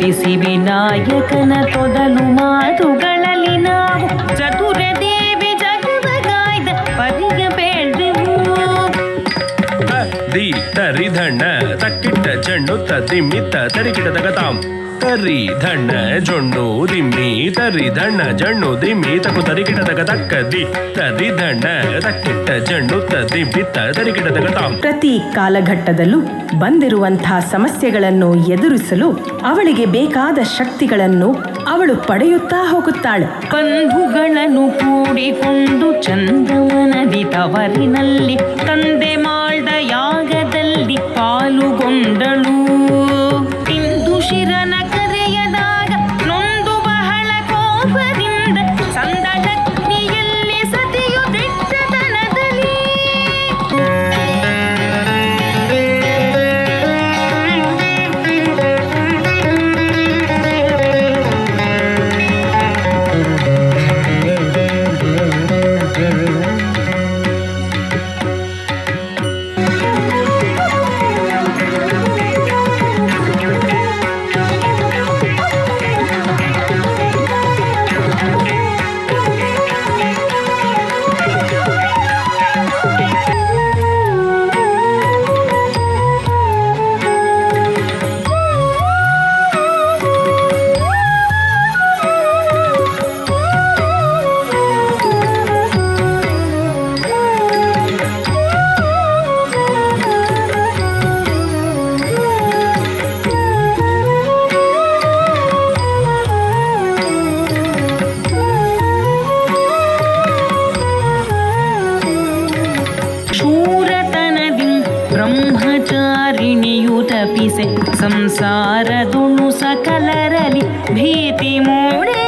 ಸ್ತುತಿಸಿ ವಿನಾಯಕನ ತೊದಲು ಮಾತುಗಳಲ್ಲಿ ನಾವು ಚತುರ ದೇವಿ ಜಗವಗಾಯ್ದ ಪರಿಯ ಬೇಡ್ರೆವು. ದಿ ತರಿ ಧಣ್ಣ ತಕ್ಕಿಟ್ಟ ಜಣ್ಣು ದಿಮ್ಮಿತ್ತ ತರಿಕಿಟ ತಗತಾಂ ತರಿ ಧಣ್ಣ ಜೊಣ್ಣು ದಿಮ್ಮಿ ತರಿ ಧಣ್ಣ ಜಣ್ಣು ದಿಮ್ಮಿ ತಕು ತರಿಕಿಟ ತಗ ತಕ್ಕ ದಿ ತರಿ ಧಣ್ಣ ತಕ್ಕಿಟ್ಟ ಜಣ್ಣು ದಿಮ್ಮಿತ್ತ ತರಿಕಿಟ ತಗತಾಂ. ಪ್ರತಿ ಕಾಲಘಟ್ಟದಲ್ಲೂ ಬಂದಿರುವಂತಹ ಸಮಸ್ಯೆಗಳನ್ನು ಎದುರಿಸಲು ಅವಳಿಗೆ ಬೇಕಾದ ಶಕ್ತಿಗಳನ್ನು ಅವಳು ಪಡೆಯುತ್ತಾ ಹೋಗುತ್ತಾಳೆ. ಬಂಧುಗಳನ್ನು ಕೂಡಿಕೊಂಡು ಚಂದವನದಿ ತವರಿನಲ್ಲಿ ತಂದೆ ಮಾಡಿದ ಯಾಗದಲ್ಲಿ ಪಾಲುಗೊಂಡಳು. ಇಂದು ಶಿರನ ಕರೆಯದಾಗ ನೊಂದು ಬಹಳ ಕೋಪದಿಂದ ಸಂದಲಗ್ನಿಯಲ್ಲಿ ಸತಿಯು ದಿಟ್ಟತನದಲ್ಲಿ ಬ್ರಹ್ಮಚಾರಿಣಿಯು ತಪಿಸೆ ಸಂಸಾರದುಣು ಸಕಲರಲಿ ಭೀತಿ ಮೂಡೆ.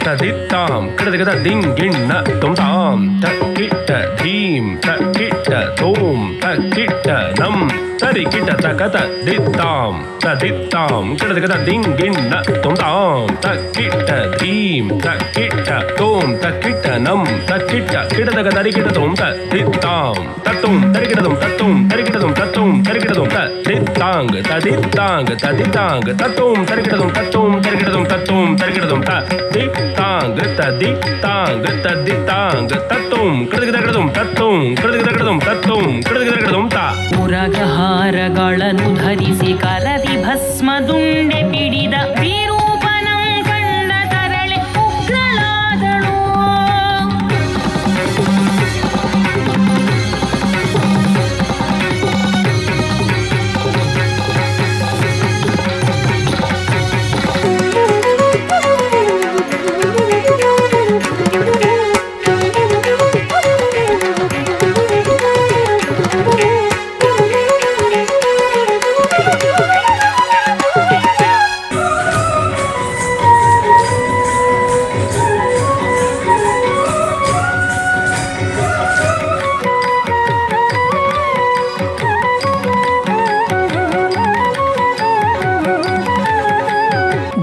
ತದಿತ್ತಾಂ ಕಡದಗದ ದಿಂಗಿಣ್ಣ ತೊಂತಾಂ ತಕ್ಕಿಟ್ಟ ಧೀಂ ತಕ್ಕಿಟ್ಟ ತೋಂ ತಕ್ಕಿಟ್ಟ ನಂ ತರಿಕಿಟ ತಕತ ದಿತ್ತಾಂ ತದಿತ್ತಾಂ ಕಡದಗದ ದಿಂಗಿಣ್ಣ ತೊಂತಾಂ ತಕ್ಕಿಟ್ಟ ಧೀಂ ತಕ್ಕಿಟ್ಟ ತೋಂ ತಕ್ಕಿಟ್ಟ ನಂ ತಕ್ಕಿಟ್ಟ ಕಿಡದಗ ತರಿಕಿಟ ತೋಂ ತದಿತ್ತಾಂ ತತ್ತೋಂ ತರಿಕಿಟದಂ ತತ್ತೋಂ ತರಿಕಿಟದಂ ತತ್ತೋಂ ತರಿಕಿಟದಂ ತದಿತ್ತಾಂಗ್ ತದಿತ್ತಾಂಗ್ ತದಿತ್ತಾಂಗ್ ತತ್ತೋಂ ತರಿಕಿಟದಂ ತತ್ತೋಂ ತರಿಕಿಟದಂ ತತ್ತೋಂ ತರಿಕಿಟದಂ ತದಿತ್ತಾಂಗ್ ತದಿತ್ತಾಂಗ್ ತದಿತ್ತಾಂಗ್ ತತ್ತೋಂ ಕಡದಗದಗದಂ ತತ್ತೋಂ ಕಡದಗದಗದಂ ತತ್ತೋಂ ಕಡದಗದಗದಂ ತ. ಉರಗಹಾರಗಳನ್ನು ಧರಿಸಿ ಕರದಿ ಭಸ್ಮದುಂಡೆ ಪಿಡಿದ ವಿರೂಪನಂ ಕಂಡ ತರಳೆ ಉಗ್ರಳಾದಳು.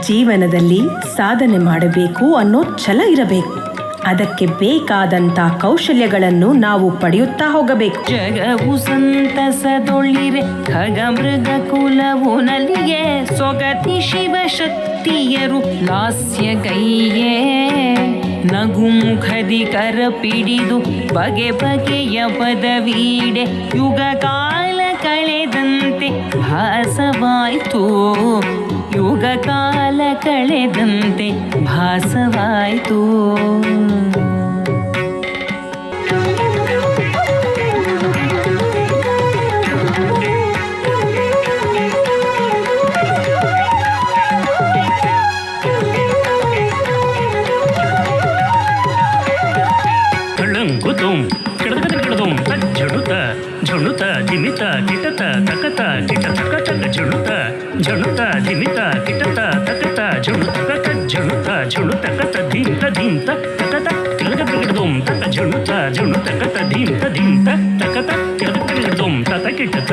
ಜೀವನದಲ್ಲಿ ಸಾಧನೆ ಮಾಡಬೇಕು ಅನ್ನೋ ಛಲ ಇರಬೇಕು. ಅದಕ್ಕೆ ಬೇಕಾದಂಥ ಕೌಶಲ್ಯಗಳನ್ನು ನಾವು ಪಡೆಯುತ್ತಾ ಹೋಗಬೇಕು. ಜಗವು ಸಂತಸದೊಳಿರೆ ಖಗ ಮೃಗ ಕುಲವು ನಲಿಗೆ ಸೊಗತಿ ಶಿವಶಕ್ತಿಯರು ಲಾಸ್ಯಗೈಯೇ ನಗುಮುಖದಿ ಕರ ಪಿಡಿದು ಬಗೆ ಬಗೆಯ ಪದವೀಡೆ ಯುಗ ಕಾಲ ಕಳೆದಂತೆ ಭಾಸವಾಯಿತು. ಯುಗ ಕಾಲ ಕಳೆದಂತೆ ಭಾಸವಾಯಿತು. ಝುಣುತ ಧಿಮಿತ ಕಿಟತ ತಕತ ಕಿಟ ತಕತ ಝುಣುತ ಝುಣುತ ಧಿಮಿತ ಕಿಟತ ತಕತ ಝುಣುತ ತಕ ಝುಣುತ ಝುಣುತ ಕತ ಧೀಂತ ಧೀಂತ ತಕತ ಕಿಳಗ ತಕಡದೋಂ ತಕ ಝುಣುತ ಝುಣುತ ಕತ ಧೀಂತ ಧೀಂತ ತಕತ ಕಿಳಗ ಕಿಟತ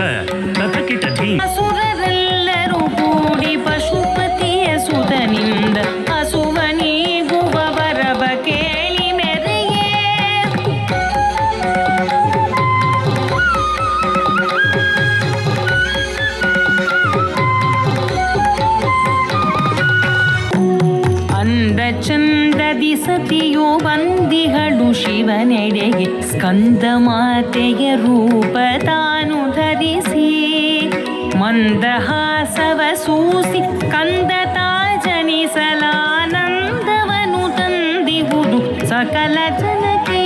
ತತ ಕಿಟ ಧೀ ಅಸುರರೆಲ್ಲರೂ ಕೂಡಿ ಪಶುಪತಿಯ ಸುತನಿಂದ ಅಸುವನೀಗುವ ಬರಬ ಕೇಳಿ ಮೆರೆಯೇ ಅಂದ ಚಂದದಿ ಸತಿಯೋ ಬಂದಿಗಳು ಶಿವನೆಡೆಗೆ ಸ್ಕಂದ ಮಾತೆಯ ರೂಪ ತಾನು ಧರಿಸಿ ಮಂದಹಾಸವ ಸೂಸಿ ಕಂದ ತಾಜನಿಸಲಾನಂದವನು ತಂದಿಹುದು ಸಕಲ ಜನಕ್ಕೆ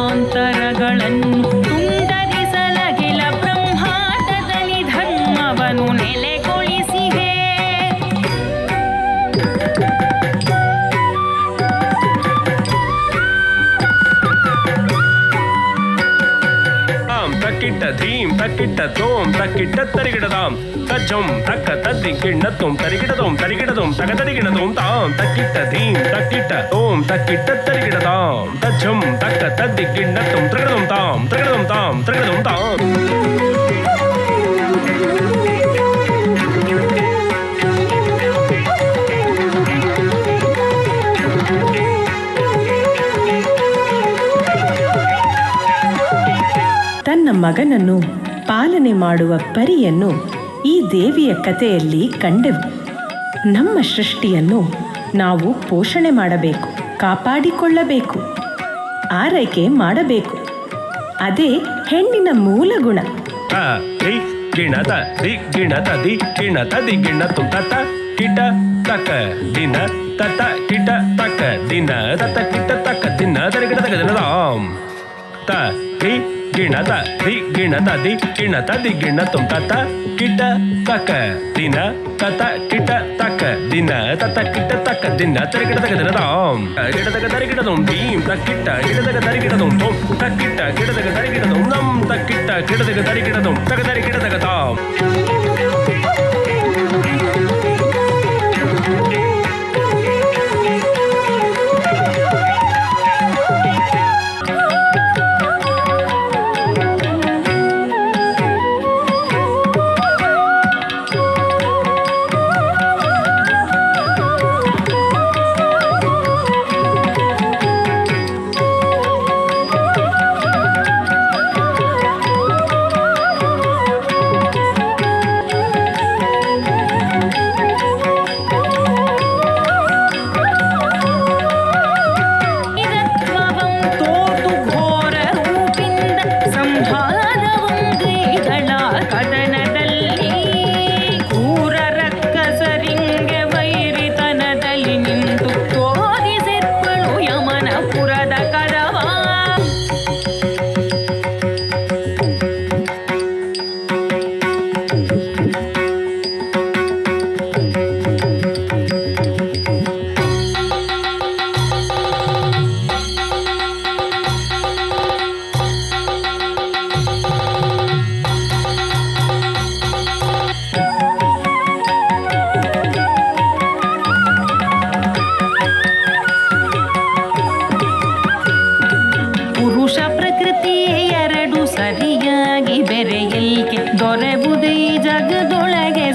ಗಂಡಾಂತರಗಳನ್ನು ತುಂಡರಿಸಲಗಿಲ ಬ್ರಹ್ಮಾಂಡದಲ್ಲಿ ಧರ್ಮವನು ನೆಲೆಗೊಳಿಸಿದೆ ತಾಂ ತಕ್ಕಿಟ್ಟ ಧೀಂ ತಕ್ಕಿಟ್ಟ ತೋಂ ತಕ್ಕಿಟ್ಟ ತರಿಗಿಡದಾಂ ತಜ್ಜಂ ತಕ್ಕ ತದ್ದಿ ಗಿಣ್ಣತ್ತೋಂ ತರಿಗಿಡದೋಂ ತರಿಗಿಡದೋಂ ತಗ ತರಿಗಿಡದೋಂ ತಾಂ ತಕ್ಕಿಟ್ಟ ಧೀಂ ತಕ್ಕಿಟ್ಟ ತೋಂ ತಕ್ಕಿಟ್ಟ ತರಿಗಿಡದಾಂ ತಜ್ಜಂ ತಕ್ಕ ತದ್ದಿ ಗಿಣ್ಣತ್ತೋಂ ತರಿಗಿಡದೋಂ ತಾಂ ತರಿಗಿಡದೋಂ ತಾಂ ತರಿಗಿಡದೋಂ ತಾಂ ತನ್ನ ಮಗನನ್ನು ಪಾಲನೆ ಮಾಡುವ ಪರಿಯನ್ನು ಈ ದೇವಿಯ ಕಥೆಯಲ್ಲಿ ಕಂಡೆವು. ನಮ್ಮ ಸೃಷ್ಟಿಯನ್ನು ನಾವು ಪೋಷಣೆ ಮಾಡಬೇಕು, ಕಾಪಾಡಿಕೊಳ್ಳಬೇಕು, ಆರೈಕೆ ಮಾಡಬೇಕು. ಅದೇ ಹೆಣ್ಣಿನ ಮೂಲ ಗುಣ. ತ ದಿ ಗಿಣತ ದಿ ಗಿಣತ ದಿ ಗಿಣತ ದಿ ಗಿಣತು ತತ ಕಿಟ ತಕ ದಿನ ತತ ಕಿಟ ತಕ ದಿನ ತತ ಕಿಟ ತಕ ದಿನ ತರಿಗಿಡ ತಕ ದಿನದಾಂ ತ ದಿ ಗಿಣತ ದಿ ಗಿಣತ ದಿ ಗಿಣತ ದಿ ಗಿಣತು ತತ ಕಿಟ ತಕ ದಿನ ತತ ಕಿಟ ತಕ ದಿನ ತತ ಕಿಟ ತಕ ದಿನ ತರಿಗಿಡ ತಕ ದಿನದಾಂ ಗಿಡ ತಕ ತರಿಗಿಡದೋಂ ದೀಂ ತಕ್ಕಿಟ್ಟ ಗಿಡ ತಕ ತರಿಗಿಡದೋಂ ತೋಂ ತಕ್ಕಿಟ್ಟ ಗಿಡ ತಕ ತರಿಗಿಡದೋಂ ನಂ ತಕ್ಕಿಟ್ಟ ಗಿಡ ತಕ ತರಿಗಿಡದೋಂ ತಕ ತರಿಗಿಡ ತಕ ತಾಂ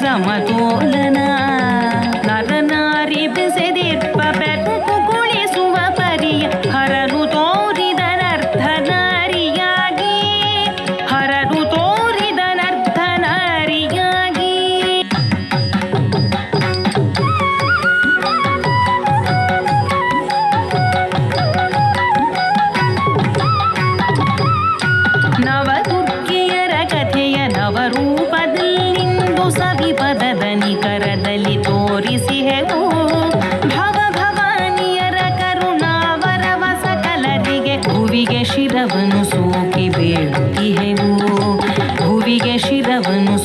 ಸಮತೋಲನ ನರನಾರಿ ಬೆಸೆದಿರ್ಪ ಬೆಳಕುಗೊಳಿಸುವ ಪರಿಯ ಹರನು ತೋರಿದನರ್ಧನಾರಿಯಾಗಿ ಹರನು ತೋರಿದನರ್ಧನಾರಿಯಾಗಿ ನವದುರ್ಗೆಯರ ಕಥೆಯ ನವರೂಪದಲ್ಲಿಂದು ಸವಿಪದ ವಜ್ರವನ್ನು